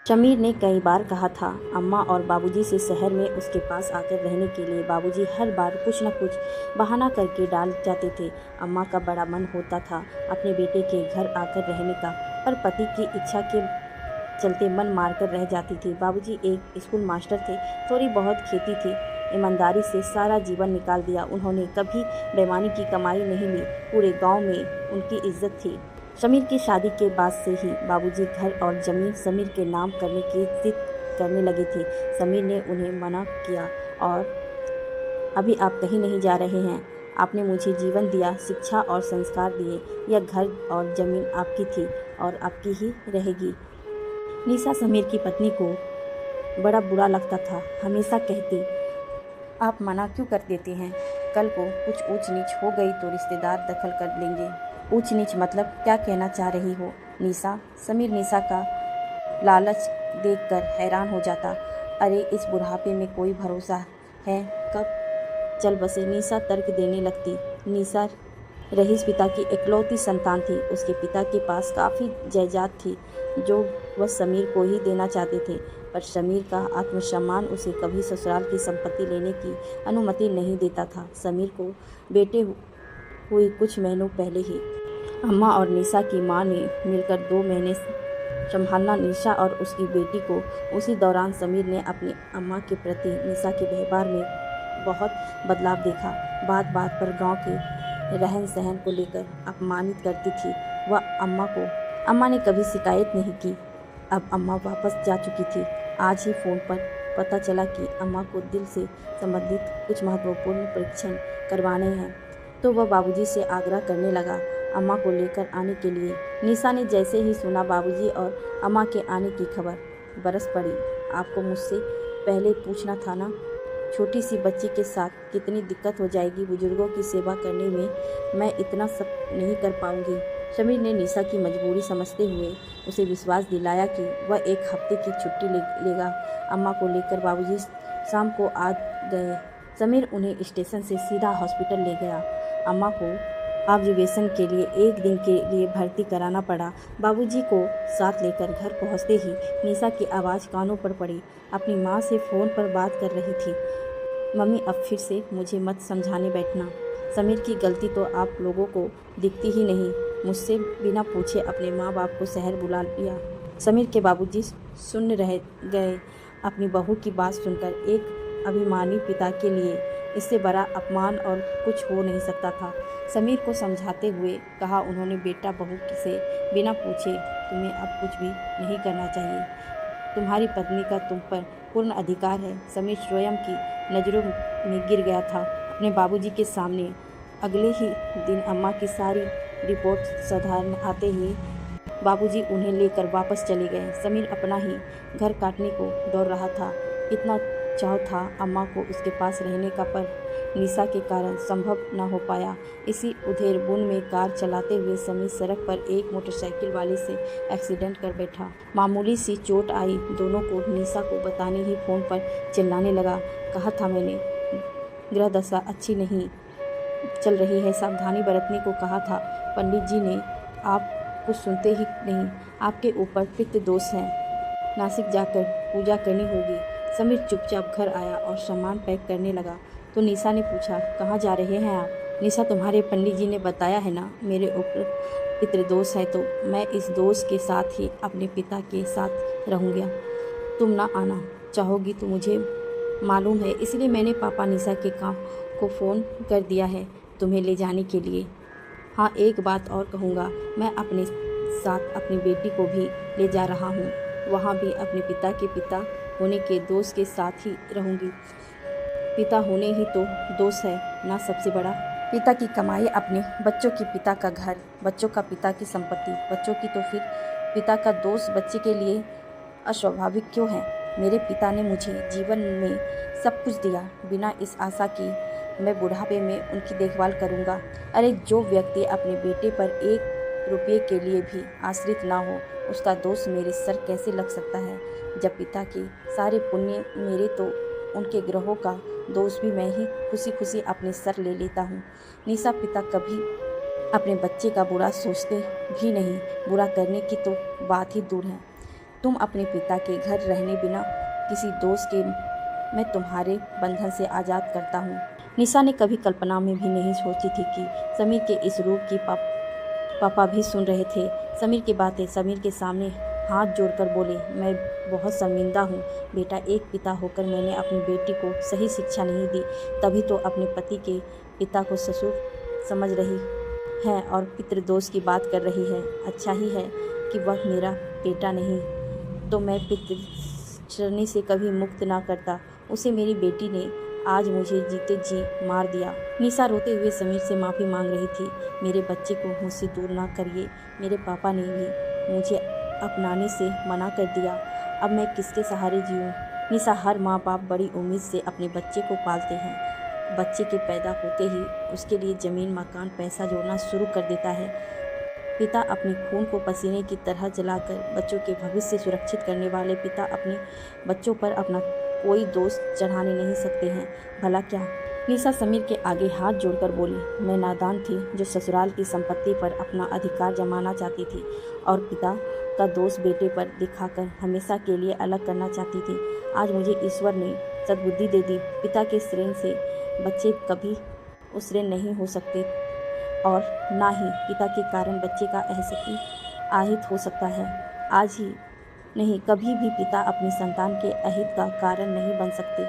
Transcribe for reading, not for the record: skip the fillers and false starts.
शमीर ने कई बार कहा था अम्मा और बाबूजी से शहर में उसके पास आकर रहने के लिए। बाबूजी हर बार कुछ न कुछ बहाना करके डाल जाते थे। अम्मा का बड़ा मन होता था अपने बेटे के घर आकर रहने का, पर पति की इच्छा के चलते मन मारकर रह जाती थी। बाबूजी एक स्कूल मास्टर थे, थोड़ी बहुत खेती थी, ईमानदारी से सारा जीवन निकाल दिया। उन्होंने कभी बेईमानी की कमाई नहीं ली, पूरे गांव में उनकी इज्जत थी। समीर की शादी के बाद से ही बाबूजी घर और ज़मीन समीर के नाम करने की जिद करने लगे थे। समीर ने उन्हें मना किया और अभी आप कहीं नहीं जा रहे हैं। आपने मुझे जीवन दिया, शिक्षा और संस्कार दिए। यह घर और ज़मीन आपकी थी और आपकी ही रहेगी। निशा समीर की पत्नी को बड़ा बुरा लगता था। हमेशा कहती, आप मना क्यों कर देते हैं? कल को कुछ ऊंच नीच हो गई तो रिश्तेदार दखल कर लेंगे। ऊंच नीच मतलब क्या कहना चाह रही हो निशा? समीर निशा का लालच देखकर हैरान हो जाता। अरे इस बुढ़ापे में कोई भरोसा है, कब चल बसे। निशा तर्क देने लगती। निशा रईस पिता की इकलौती संतान थी। उसके पिता के पास काफ़ी जायदाद थी जो वह समीर को ही देना चाहते थे, पर समीर का आत्मसम्मान उसे कभी ससुराल की संपत्ति लेने की अनुमति नहीं देता था। समीर को बेटे हुई कुछ महीनों पहले ही अम्मा और निशा की मां ने मिलकर 2 महीने संभालना निशा और उसकी बेटी को। उसी दौरान समीर ने अपनी अम्मा के प्रति निशा के व्यवहार में बहुत बदलाव देखा। बात बात पर गांव के रहन सहन को लेकर अपमानित करती थी वह अम्मा को। अम्मा ने कभी शिकायत नहीं की। अब अम्मा वापस जा चुकी थी। आज ही फ़ोन पर पता चला कि अम्मा को दिल से संबंधित कुछ महत्वपूर्ण परीक्षण करवाने हैं, तो वह बाबूजी से आग्रह करने लगा अम्मा को लेकर आने के लिए। निशा ने जैसे ही सुना बाबूजी और अम्मा के आने की खबर, बरस पड़ी। आपको मुझसे पहले पूछना था ना, छोटी सी बच्ची के साथ कितनी दिक्कत हो जाएगी। बुजुर्गों की सेवा करने में मैं इतना सब नहीं कर पाऊंगी। समीर ने निशा की मजबूरी समझते हुए उसे विश्वास दिलाया कि वह 1 हफ्ते की छुट्टी लेगा। अम्मा को लेकर बाबूजी शाम को आ गए। समीर उन्हें स्टेशन से सीधा हॉस्पिटल ले गया। अम्मा को ऑब्जर्वेशन के लिए 1 दिन के लिए भर्ती कराना पड़ा। बाबूजी को साथ लेकर घर पहुंचते ही निशा की आवाज़ कानों पर पड़ी। अपनी माँ से फ़ोन पर बात कर रही थी। मम्मी अब फिर से मुझे मत समझाने बैठना। समीर की गलती तो आप लोगों को दिखती ही नहीं। मुझसे बिना पूछे अपने माँ बाप को शहर बुला लिया। समीर के बाबूजी सुन रह गए। अपनी बहू की बात सुनकर एक अभिमानी पिता के लिए इससे बड़ा अपमान और कुछ हो नहीं सकता था। समीर को समझाते हुए कहा उन्होंने, बेटा बहू से बिना पूछे तुम्हें अब कुछ भी नहीं करना चाहिए। तुम्हारी पत्नी का तुम पर पूर्ण अधिकार है। समीर स्वयं की नज़रों में गिर गया था अपने बाबूजी के सामने। अगले ही दिन अम्मा की सारी रिपोर्ट साधारण आते ही बाबूजी उन्हें लेकर वापस चले गए। समीर अपना ही घर काटने को दौड़ रहा था। इतना चाह था अम्मा को उसके पास रहने का, पर निशा के कारण संभव न हो पाया। इसी उधेड़बुन में कार चलाते हुए समीर सड़क पर एक मोटरसाइकिल वाले से एक्सीडेंट कर बैठा। मामूली सी चोट आई। दोनों को निशा को बताने ही फ़ोन पर चिल्लाने लगा। कहा था मैंने, ग्रह दशा अच्छी नहीं चल रही है, सावधानी बरतने को कहा था। पंडित जी ने, आप कुछ सुनते ही नहीं। आपके ऊपर पित्त दोष है, नासिक जाकर पूजा करनी होगी। समीर चुपचाप घर आया और सामान पैक करने लगा तो निशा ने पूछा, कहाँ जा रहे हैं आप? निशा, तुम्हारे पंडित जी ने बताया है ना मेरे ऊपर पितृदोष है, तो मैं इस दोष के साथ ही अपने पिता के साथ रहूँगा। तुम ना आना चाहोगी तो मुझे मालूम है, इसलिए मैंने पापा निशा के काम को फ़ोन कर दिया है तुम्हें ले जाने के लिए। हाँ, एक बात और कहूँगा, मैं अपने साथ अपनी बेटी को भी ले जा रहा हूँ। वहाँ भी अपने पिता के पिता होने के दोष के साथ ही रहूँगी। पिता होने ही तो दोष है ना सबसे बड़ा। पिता की कमाई, अपने बच्चों की पिता का घर, बच्चों का पिता की संपत्ति, बच्चों की तो फिर पिता का दोष बच्चे के लिए अस्वाभाविक क्यों है? मेरे पिता ने मुझे जीवन में सब कुछ दिया, बिना इस आशा की मैं बुढ़ापे में उनकी देखभाल करूँगा। अरे जो व्यक्ति अपने बेटे पर 1 रुपये के लिए भी आश्रित ना हो, उसका दोष मेरे सर कैसे लग सकता है? जब पिता के सारे पुण्य मेरे, तो उनके ग्रहों का दोष भी मैं ही खुशी खुशी अपने सर ले लेता हूँ। निशा, पिता कभी अपने बच्चे का बुरा सोचते भी नहीं। बुरा करने की तो बात ही दूर है। तुम अपने पिता के घर रहने बिना किसी दोस्त के मैं तुम्हारे बंधन से आज़ाद करता हूँ। निशा ने कभी कल्पना में भी नहीं सोची थी कि समीर के इस रूप की पापा भी सुन रहे थे। समीर की बातें समीर के सामने हाथ जोड़कर बोले, मैं बहुत शर्मिंदा हूँ बेटा, एक पिता होकर मैंने अपनी बेटी को सही शिक्षा नहीं दी, तभी तो अपने पति के पिता को ससुर समझ रही है और पितृदोष की बात कर रही है। अच्छा ही है कि वह मेरा बेटा नहीं तो मैं पितृचरणी से कभी मुक्त ना करता। उसे मेरी बेटी ने आज मुझे जीते जी मार दिया। निशा रोते हुए समीर से माफ़ी मांग रही थी। मेरे बच्चे को मुझसे दूर ना करिए, मेरे पापा ने भी मुझे अपनाने से मना कर दिया, अब मैं किसके सहारे जीऊँ। निशा, हर माँ बाप बड़ी उम्मीद से अपने बच्चे को पालते हैं। बच्चे के पैदा होते ही उसके लिए ज़मीन मकान पैसा जोड़ना शुरू कर देता है। पिता अपने खून को पसीने की तरह जलाकर बच्चों के भविष्य सुरक्षित करने वाले पिता अपने बच्चों पर अपना कोई दोष चढ़ाने नहीं सकते हैं। भला क्या? निशा समीर के आगे हाथ जोड़कर बोली, मैं नादान थी जो ससुराल की संपत्ति पर अपना अधिकार जमाना चाहती थी और पिता का दोष बेटे पर दिखाकर हमेशा के लिए अलग करना चाहती थी। आज मुझे ईश्वर ने सद्बुद्धि दे दी। पिता के श्रेण से बच्चे कभी उस श्रेण नहीं हो सकते और ना ही पिता के कारण बच्चे का अहित हो सकता है। आज ही नहीं, कभी भी पिता अपनी संतान के अहित का कारण नहीं बन सकते।